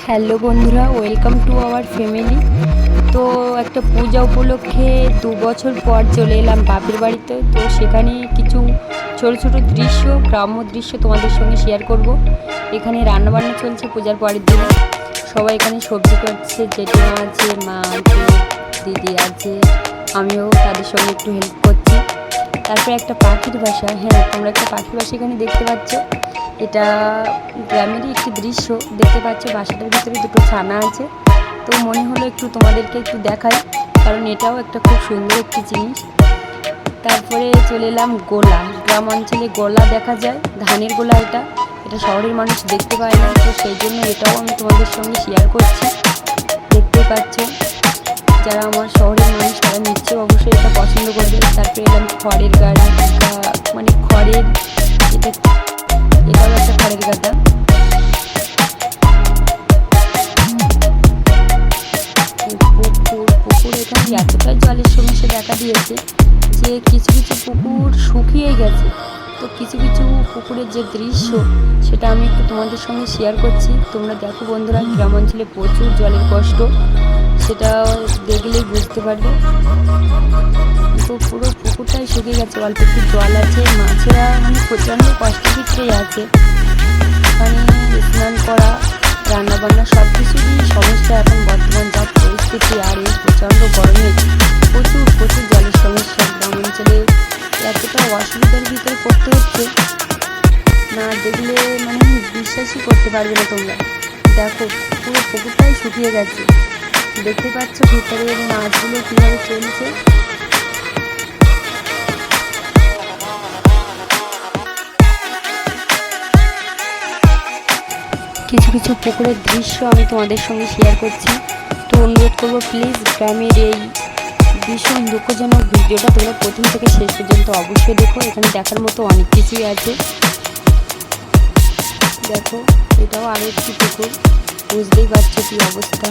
Hello বন্ধুরা, welcome to our family. তো একটা পূজা উপলক্ষে 2 বছর পর চলে এলাম বাপের বাড়িতে। তো সেখানে কিছু ছোট ছোট দৃশ্য, গ্রাম্য দৃশ্য তোমাদের সঙ্গে শেয়ার করব। এখানে রান্নাবান্না চলছে পূজার পরের দিনে। সবাই এখানে সবজি কাটছে, জেঠিমা আছে, মা আছে, দিদি আছে, আমিও তাদের সঙ্গে একটু হেল্প করছি। তারপরে একটা পাখির বাসা, হ্যাঁ তোমরা একটা পাখির বাসা এখানে দেখতে পাচ্ছ। এটা গ্রামেরই একটি দৃশ্য। দেখতে পাচ্ছ বাসাটার ভিতরে দুটো ছানা আছে। তো মনে হলো একটু তোমাদেরকে একটু দেখাই, কারণ এটাও একটা খুব সুন্দর একটি জিনিস। তারপরে চলে এলাম গোলা। গ্রাম অঞ্চলে গোলা দেখা যায়, ধানের গোলা। এটা শহরের মানুষ দেখতে পায় না, তো সেই জন্য এটাও আমি তোমাদের সঙ্গে শেয়ার করছি। দেখতে পাচ্ছ যারা আমার শহরের মানুষ তারা নিশ্চয়ই অবশ্যই এটা পছন্দ করবে। তারপরে এলাম খড়ের গাড়ি, মানে খড়ের, এটাও একটা খড়ের গাদা। পুকুর এখানে এতটাই জলের সমস্যা দেখা দিয়েছে যে কিছু কিছু পুকুর শুকিয়ে গেছে। তো কিছু কিছু পুকুরের যে দৃশ্য সেটা আমি একটু তোমাদের সঙ্গে শেয়ার করছি। তোমরা দেখো বন্ধুরা, গ্রাম অঞ্চলে প্রচুর জলের কষ্ট, সেটা দেখলেই বুঝতে পারবে। তো পুরো পুকুরটাই শুকিয়ে গেছে, অল্প একটু জল আছে। মাছেরা মানে প্রচণ্ড কষ্টের ভিতরেই আছে। ওখানে স্নান করা, রান্নাবান্না সব কিছুরই সমস্যা এখন বর্তমান যা পরিস্থিতি। আর এই প্রচণ্ড গরমে প্রচুর জলের সমস্যা। গ্রাম অঞ্চলে এতটা অসুবিধার ভিতরে পড়তে হচ্ছে, না দেখলে মানে বিশ্বাসই করতে পারবে না তোমরা। দেখো পুরো পুকুরটাই শুকিয়ে গেছে। দেখতে পাচ্ছ ভিতরে মাছগুলো কীভাবে চলছে। কিছু কিছু পুকুরের দৃশ্য আমি তোমাদের সঙ্গে শেয়ার করছি। তো অনুরোধ করবো প্লিজ গ্রামের এই ভীষণ দুঃখজনক ভিডিওটা তোমরা প্রথম থেকে শেষ পর্যন্ত অবশ্যই দেখো। এখানে দেখার মতো অনেক কিছুই আছে। দেখো এটাও আরও একটি পুকুর, বুঝতেই পারছো কী অবস্থা।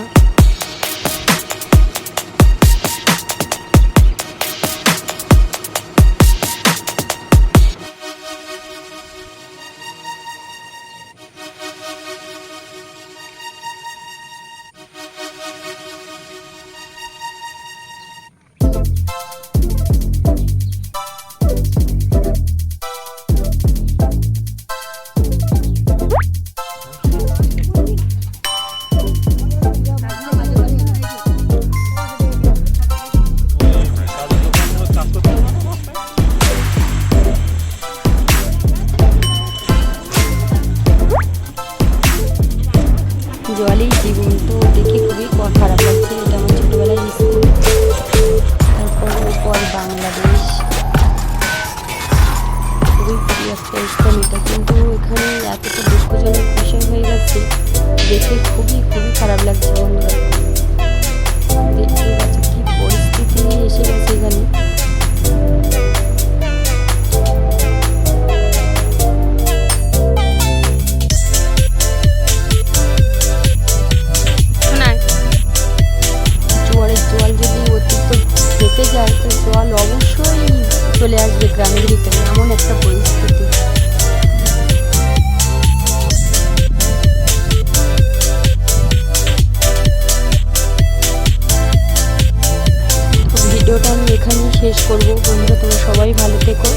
জলেই জীবন, তো দেখে খুবই খারাপ লাগছে। এটা আমার ছোটোবেলার স্কুল। তারপর বাংলাদেশ, খুবই একটা স্থান এটা, কিন্তু এখানে এতটা দুঃখজনক বিষয় হয়ে গেছে, দেখে খুবই খারাপ লাগছে বন্ধুরা। দেখতে পাচ্ছি কী পরিস্থিতি এসে গেছে এখানে। যেতে যায় তো জল অবশ্যই চলে আসবে গ্রামের ভিতরে, এমন একটা পরিস্থিতি। তো ভিডিওটা আমি এখানেই শেষ করবো বন্ধুরা। তোমরা সবাই ভালো থেকো।